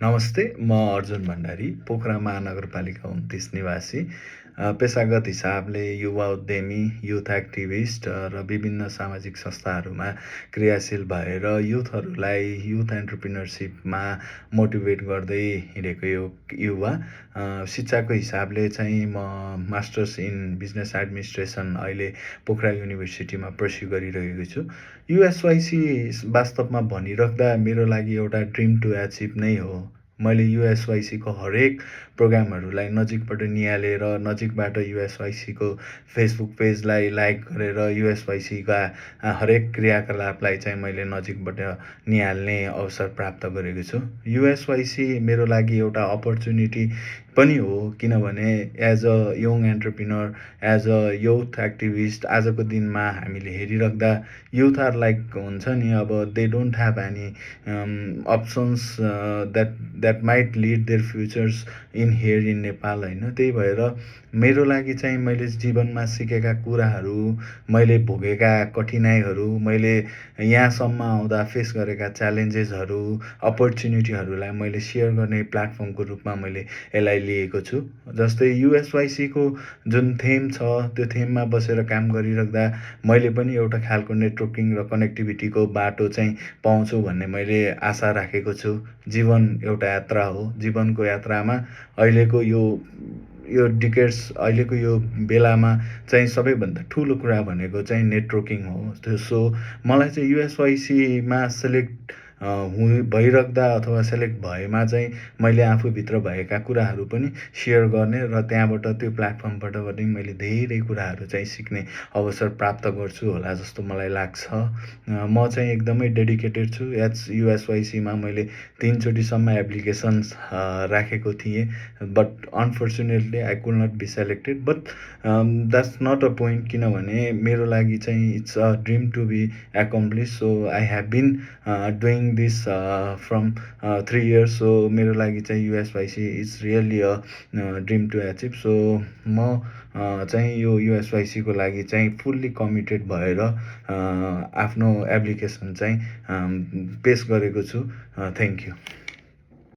नमस्ते, म अर्जुन भण्डारी, पोखरा महानगरपालिका 29 निवासी। पेसागत हिसाबले युवा उद्यमी, युथ एक्टिभिस्ट र विभिन्न सामाजिक संस्थाहरूमा क्रियाशील भएर युथहरूलाई युथ एन्टरप्रेन्योरसिपमा मोटिभेट गर्दै हिँडेको युवा। शिक्षाको हिसाबले चाहिँ म मास्टर्स इन बिजनेस एडमिनिस्ट्रेसन अहिले पोखरा युनिभर्सिटीमा पर्स्यु गरिरहेको छु। युएसवाइसी वास्तवमा भनिराख्दा मेरो लागि एउटा ड्रिम टु एचिभ नै हो। मैले युएसवाइसीको हरेक प्रोग्रामहरूलाई नजिकबाट निहालेर नजिकबाट युएसवाइसीको फेसबुक पेजलाई लाइक गरेर युएसवाइसीका हरेक क्रियाकलापलाई चाहिँ मैले नजिकबाट निहाल्ने अवसर प्राप्त गरेको छु। युएसवाइसी मेरो लागि एउटा अपर्च्युनिटी पनि हो, किनभने as a young entrepreneur, as a youth activist आजको दिनमा हामीले हेरिराख्दा युथ आर लाइक हुन्छ नि, अब they don't have any options that might lead their futures in here in Nepal होइन। त्यही भएर मेरो लागि चाहिँ मैले जीवनमा सिकेका कुराहरू, मैले भोगेका कठिनाइहरू, मैले यहाँसम्म आउँदा फेस गरेका च्यालेन्जेसहरू, अपर्च्युनिटीहरूलाई मैले सेयर गर्ने प्लेटफर्मको रूपमा मैले यसलाई लिएको छु। जस्तै युएसवाइसीको जुन थेम छ, त्यो थेममा बसेर काम गरिराख्दा मैले पनि एउटा खालको नेटवर्किङ र कनेक्टिभिटीको बाटो चाहिँ पाउँछु भन्ने मैले आशा राखेको छु। जीवन एउटा यात्रा हो। जीवनको यात्रामा अहिलेको यो डिकेड्स, अहिलेको यो बेलामा चाहिँ सबैभन्दा ठुलो कुरा भनेको चाहिँ नेटवर्किङ हो। सो मलाई चाहिँ युएसवाइसीमा सेलेक्ट भइराख्दा अथवा सेलेक्ट भएमा चाहिँ मैले आफूभित्र भएका कुराहरू पनि सेयर गर्ने र त्यहाँबाट त्यो प्लेटफर्मबाट पनि मैले धेरै कुराहरू चाहिँ सिक्ने अवसर प्राप्त गर्छु होला जस्तो मलाई लाग्छ। म चाहिँ एकदमै डेडिकेटेड छु। युएसवाइसीमा मैले 3 चोटिसम्म एप्लिकेसन्स राखेको थिएँ, but unfortunately I could not be selected. But that's not a point, किनभने मेरो लागि चाहिँ it's a dream to be accomplish. So I have been doing this from 3 years। So मेरो लागि चाहिँ USYC is really a dream to achieve. So म चाहिँ यो युएसवाइसीको लागि चाहिँ फुल्ली कमिटेड भएर आफ्नो एप्लिकेसन चाहिँ पेस गरेको छु। Thank you.